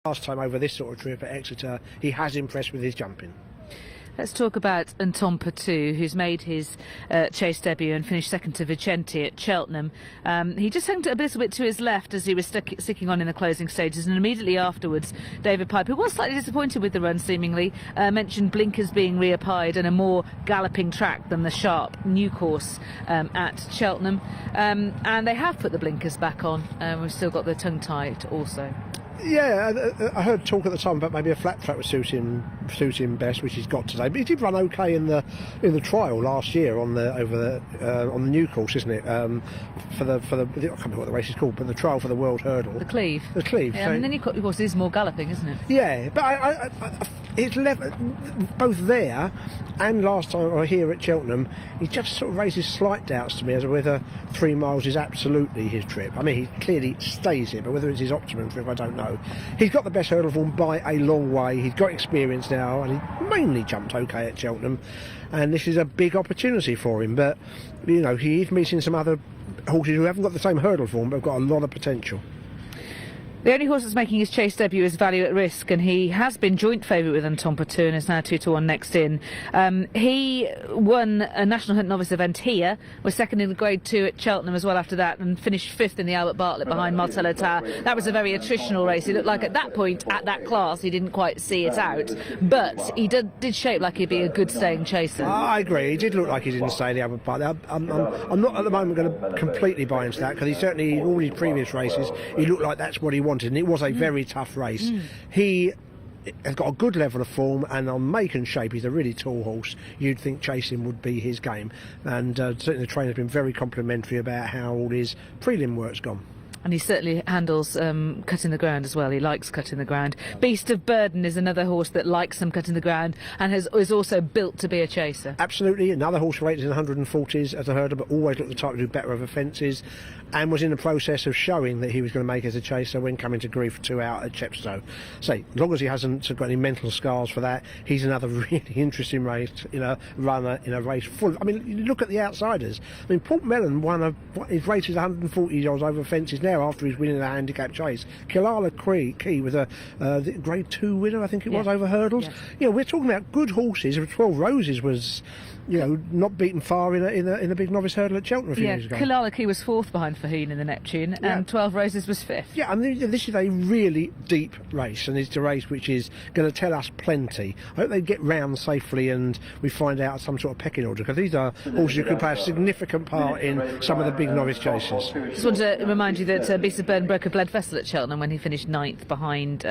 Last time over this sort of trip at Exeter, he has impressed with his jumping. Let's talk about Ntompa, who's made his chase debut and finished second to Vicente at Cheltenham. He just hung a little bit to his left as he was sticking on in the closing stages, and immediately afterwards David Piper, who was slightly disappointed with the run seemingly, mentioned blinkers being reapplied and a more galloping track than the sharp new course at Cheltenham. And they have put the blinkers back on. We've still got the tongue tied also. Yeah, I heard talk at the time about maybe a flat track would suit him best, which he's got today. But he did run okay in the trial last year on the new course, isn't it? For the I can't remember what the race is called, but the trial for the World Hurdle. The Cleve. The Cleve. Yeah, So, and then of course it is more galloping, isn't it? yeah, but it's both there and last time here at Cheltenham, he just sort of raises slight doubts to me as to whether 3 miles is absolutely his trip. I mean, he clearly stays here, but whether it's his optimum trip, I don't know. He's got the best hurdle form by a long way. He's got experience now, and he mainly jumped okay at Cheltenham, and this is a big opportunity for him. But you know, he is meeting some other horses who haven't got the same hurdle form, but have got a lot of potential. The only horse that's making his chase debut is Value at Risk, and he has been joint favourite with Ntompa and is now 2-1 next in. He won a National Hunt Novice event here, was second in the Grade 2 at Cheltenham as well after that, and finished 5th in the Albert Bartlett behind Martello Tower. That was a very attritional race. He looked like at that point, at that class, he didn't quite see it out, but he did shape like he'd be a good staying chaser. I agree. He did look like he didn't stay in the Albert Bartlett. I'm not at the moment going to completely buy into that, because he certainly, in all his previous races, he looked like that's what he wanted, and it was a very tough race. He has got a good level of form, and on make and shape he's a really tall horse. You'd think chasing would be his game, and certainly the trainer's been very complimentary about how all his prelim work's gone. And he certainly handles cutting the ground as well. He likes cutting the ground. Beast of Burden is another horse that likes some cutting the ground and is also built to be a chaser. Absolutely. Another horse rated in the 140s as a hurdle, but always looked the type to do better over fences, and was in the process of showing that he was going to make as a chaser when coming to grief 2 out at Chepstow. So as long as he hasn't got any mental scars for that, he's another really interesting runner in a race full. I mean, you look at the outsiders. I mean, Port Mellon his race is 140 yards over fences now after he's winning the handicap chase. Killala Key was a Grade 2 winner, I think it was, over hurdles. Yeah. You know, we're talking about good horses. 12 Roses was, you know, not beaten far in a big novice hurdle at Cheltenham a few years ago. Killala Key was 4th behind Faheen in the Neptune, and 12 Roses was 5th. Yeah, I mean, this is a really deep race, and it's a race which is going to tell us plenty. I hope they get round safely and we find out some sort of pecking order, because these are horses who could play a significant part in some of the big novice chases. Just want to remind you that Beast of Burden broke a blood vessel at Cheltenham when he finished 9th behind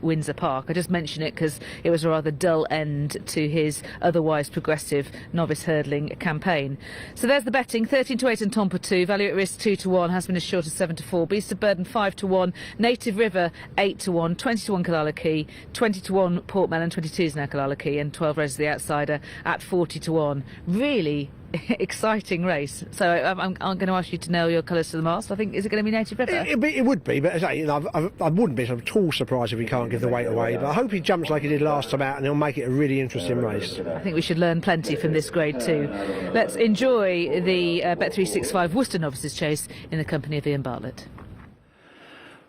Windsor Park. I just mention it because it was a rather dull end to his otherwise progressive novice hurdling campaign. So there's the betting: 13-8 and Ntompa, Value at Risk 2-1, has been as short as 7-4. Beast of Burden 5-1, Native River 8-1, 20-1 Killala Key, 20-1 Port Mellon, 22 is now Killala Key, and 12 Roses the outsider at 40-1. Really exciting race. So I'm going to ask you to nail your colours to the mast. I think, is it going to be Native River? It would be, but as I say, you know, I wouldn't be at all surprised if he can't give the weight away. But I hope he jumps like he did last time out, and he'll make it a really interesting race. I think we should learn plenty from this Grade 2. Let's enjoy the Bet365 Worcester Novices Chase in the company of Ian Bartlett.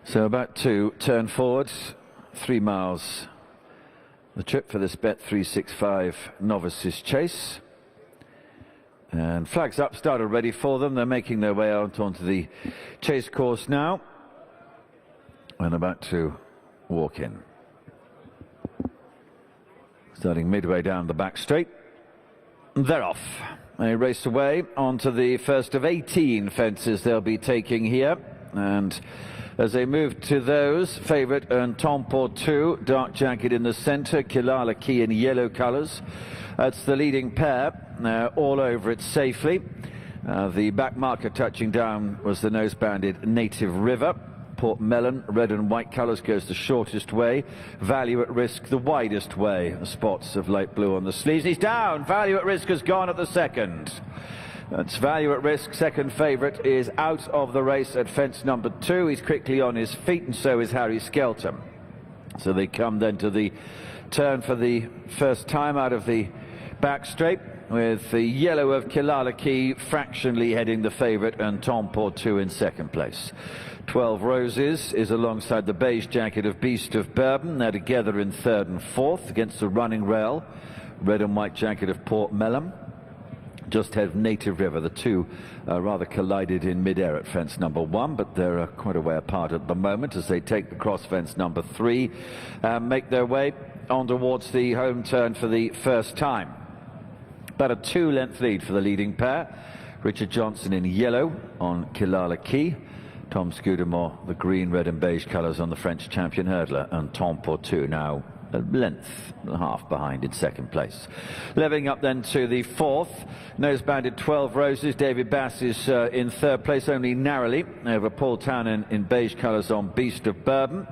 So about to turn forward, 3 miles the trip for this Bet365 Novices Chase. And flags up, started ready for them. They're making their way out onto the chase course now, and about to walk in. Starting midway down the back straight. They're off. They race away onto the first of 18 fences they'll be taking here. And as they move to those, favourite Ntompa, dark jacket in the centre, Killala Key in yellow colours. That's the leading pair, all over it safely. The back marker touching down was the nose-banded Native River. Port Mellon, red and white colours, goes the shortest way. Value at Risk, the widest way. The spots of light blue on the sleeves. He's down. Value at Risk has gone at the second. That's Value at Risk. Second favourite is out of the race at fence number 2. He's quickly on his feet, and so is Harry Skelton. So they come then to the turn for the first time out of the back straight. with the yellow of Kilala Key fractionally heading the favourite, and Tom Portu in second place. 12 Roses is alongside the beige jacket of Beast of Bourbon. They're together in third and fourth against the running rail. Red and white jacket of Port Mellon. Just ahead of Native River. The two rather collided in mid-air at fence number 1, but they're quite a way apart at the moment as they take the cross fence number 3 and make their way on towards the home turn for the first time. About a 2-length lead for the leading pair. Richard Johnson in yellow on Kilala Key. Tom Scudamore, the green, red and beige colours on the French champion hurdler, and Tom Portu now a length and a half behind in second place. Leveling up then to the fourth, nose banded 12 Roses. David Bass is in third place, only narrowly over Paul Townend in beige colours on Beast of Bourbon,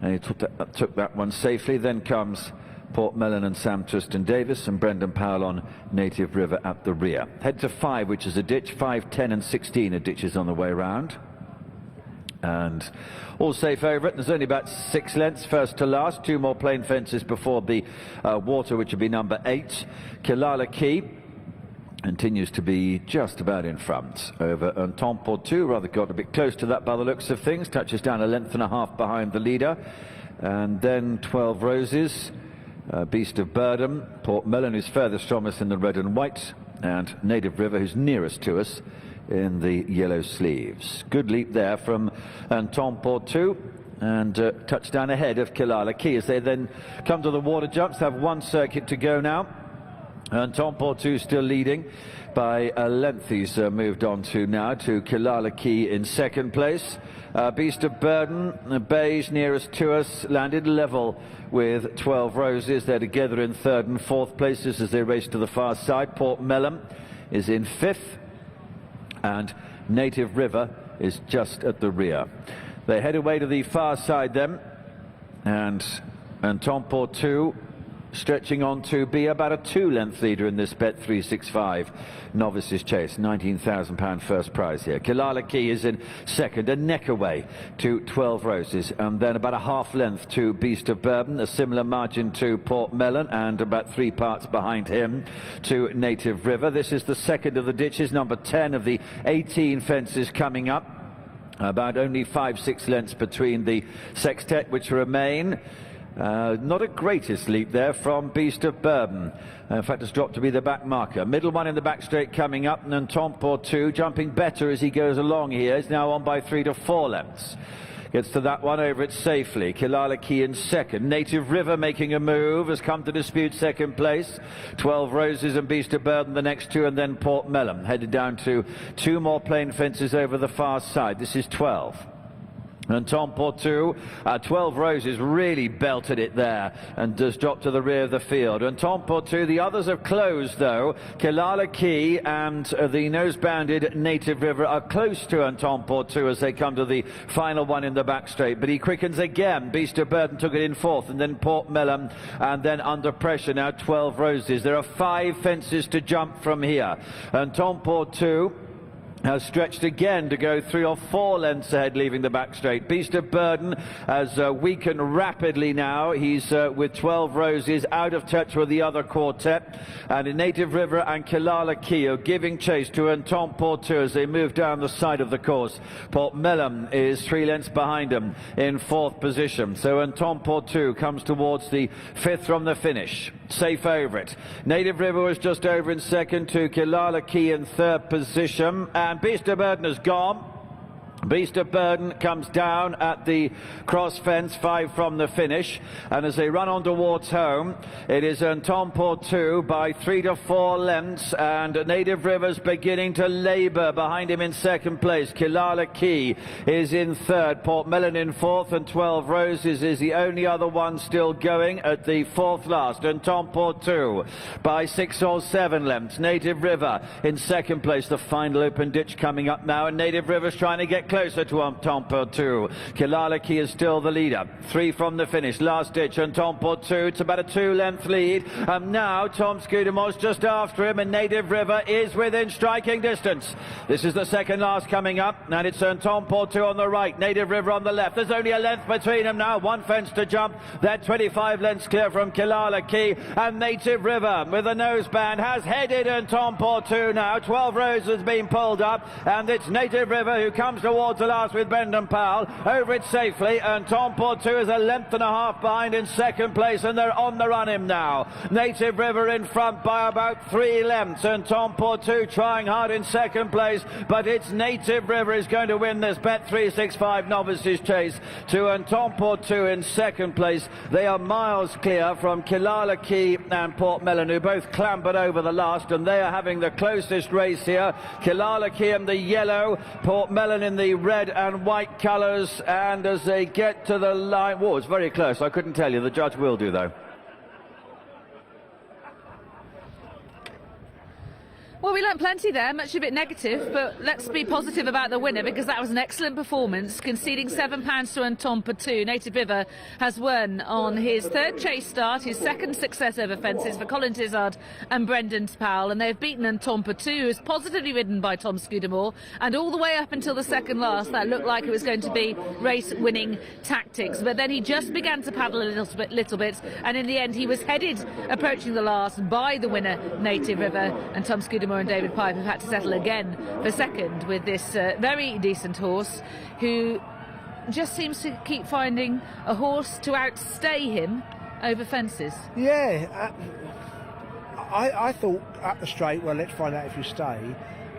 and he took that one safely. Then comes Port Mellon and Sam Tristan Davis, and Brendan Powell on Native River at the rear. Head to 5, which is a ditch. 5, 10 and 16 are ditches on the way round. And all safe over it. There's only about 6 lengths first to last. 2 more plain fences before the water, which would be number 8. Kilala Key continues to be just about in front over Tom Portu. Rather got a bit close to that by the looks of things. Touches down a length and a half behind the leader. And then 12 Roses, Beast of Bourbon, Port Mellon, who's furthest from us in the red and white, and Native River, who's nearest to us in the yellow sleeves. Good leap there from Tom Portu, and touchdown ahead of Kilala Key as they then come to the water jumps. Have 1 circuit to go now, and Tom Portu still leading by a length. He's moved on to now to Kilala Key in second place. Beast of Bourbon, beige nearest to us, landed level with 12 Roses. They're together in third and fourth places as they race to the far side. Port Mellon is in fifth, and Native River is just at the rear. They head away to the far side then, and Tom Portu stretching on to be about a 2-length leader in this Bet365 novices chase. £19,000 first prize here. Kilala Key is in second, a neck away to 12 Roses, and then about a half length to Beast of Bourbon, a similar margin to Port Mellon, and about 3 parts behind him to Native River. This is the second of the ditches, number 10 of the 18 fences coming up. About only 5-6 lengths between the sextet which remain. Not a greatest leap there from Beast of Bourbon. In fact, it's dropped to be the back marker. Middle one in the back straight coming up, and then Tom Portu jumping better as he goes along here. He's now on by 3 to 4 lengths. Gets to that one over it safely. Kilala Key in second. Native River making a move, has come to dispute second place. 12 Roses and Beast of Bourbon the next two, and then Port Mellon headed down to 2 more plain fences over the far side. This is 12. And Tom Portu, 12 Roses really belted it there and does drop to the rear of the field. And Tom Portu, the others have closed though. Kilala Key and the nose-banded Native River are close to Tom Portu as they come to the final one in the back straight. But he quickens again. Beast of Bourbon took it in fourth, and then Port Mellon, and then under pressure now 12 Roses. There are 5 fences to jump from here. And Tom Portu has stretched again to go 3 or 4 lengths ahead, leaving the back straight. Beast of Bourbon has weakened rapidly now. He's with 12 Roses out of touch with the other quartet, and in Native River and Kilala Key are giving chase to Tom Portu as they move down the side of the course. Port Mellon is 3 lengths behind him in 4th position. So Tom Portu comes towards the 5th from the finish. Safe over it. Native River was just over in second to Kilala Key in 3rd position, and Beast of Bourbon has gone. Beast of Bourbon comes down at the cross fence, 5 from the finish, and as they run on towards home, it is Tom Portu by 3 to 4 lengths, and Native River's beginning to labour behind him in 2nd place. Kilala Key is in 3rd, Port Mellon in 4th, and 12 Roses is the only other one still going at the 4th last, and Tom Portu by 6 or 7 lengths. Native River in 2nd place, the final open ditch coming up now, and Native River's trying to get closer to Untompo 2. Kilalaki is still the leader. 3 from the finish. Last ditch, Untompo 2. It's about a 2-length lead. Now Tom Scudamore's just after him, and Native River is within striking distance. This is the second last coming up, and it's Untompo 2 on the right, Native River on the left. There's only a length between them now. 1 fence to jump. They're 25 lengths clear from Kilalaki, and Native River with a noseband has headed Untompo 2 now. 12 rows has been pulled up, and it's Native River who comes towards the last with Brendan Powell. Over it safely, and Untompo 2 is a length and a half behind in second place, and they're on the run him now. Native River in front by about 3 lengths, and Untompo 2 trying hard in second place, but it's Native River is going to win this Bet365 novices chase to Untompo 2 in second place. They are miles clear from Kilalaki and Portmelon, who both clambered over the last, and they are having the closest race here. Kilalaki in the yellow, Portmelon in the red and white colours, and as they get to the line, whoa, it's very close. I couldn't tell you. The judge will do, though. Well, we learnt plenty there, much of it negative, but let's be positive about the winner, because that was an excellent performance, conceding £7 to Untompo 2. Native River has won on his third chase start, his second success over fences for Colin Tizard and Brendan Powell, and they've beaten Untompo 2, who's positively ridden by Tom Scudamore, and all the way up until the second last, that looked like it was going to be race-winning tactics, but then he just began to paddle a little bit, and in the end he was headed approaching the last by the winner, Native River, and Tom Scudamore and David Pipe have had to settle again for second with this very decent horse, who just seems to keep finding a horse to outstay him over fences. Yeah, I thought up the straight, well, let's find out if you stay.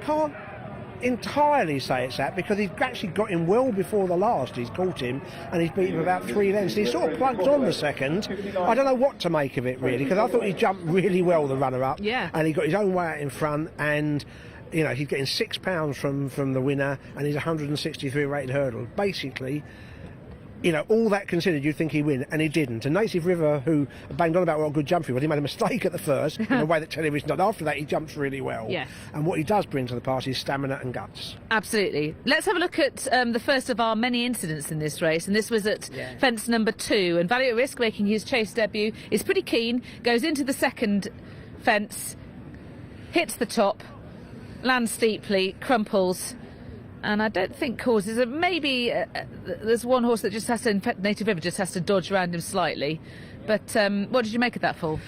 Can't entirely say it's that, because he's actually got him well before the last. He's caught him and he's beaten him about 3 lengths. He sort of plugs on the second. I don't know what to make of it, really, because I thought he jumped really well, the runner-up. Yeah. And he got his own way out in front, and you know, he's getting £6 from the winner, and he's 163 rated hurdle. Basically, you know, all that considered, you'd think he'd win, and he didn't. And Native River, who banged on about what a good jumper he was, he made a mistake at the first, in the way that television done. After that, he jumps really well. Yes. And what he does bring to the party is stamina and guts. Absolutely. Let's have a look at the first of our many incidents in this race, and this was at fence number 2. And Value at Risk, making his chase debut, is pretty keen, goes into the second fence, hits the top, lands steeply, crumples, and I don't think causes it. Maybe there's one horse that just has to, Native River just has to dodge around him slightly. But what did you make of that fall?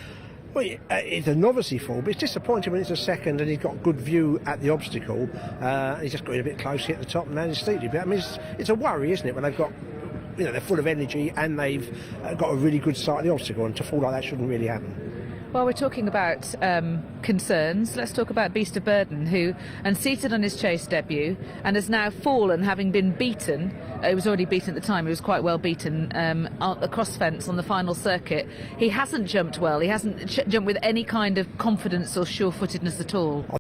Well, it's a novice fall, but it's disappointing when it's a second and he's got good view at the obstacle. He's just got it a bit close, hit the top and landed steeply. But I mean, it's a worry, isn't it, when they've got, you know, they're full of energy and they've got a really good start at the obstacle, and to fall like that shouldn't really happen. Well, we're talking about concerns. Let's talk about Beast of Burden, who unseated on his chase debut and has now fallen, having been beaten. He was already beaten at the time. He was quite well beaten across fence on the final circuit. He hasn't jumped well. He hasn't jumped with any kind of confidence or sure-footedness at all.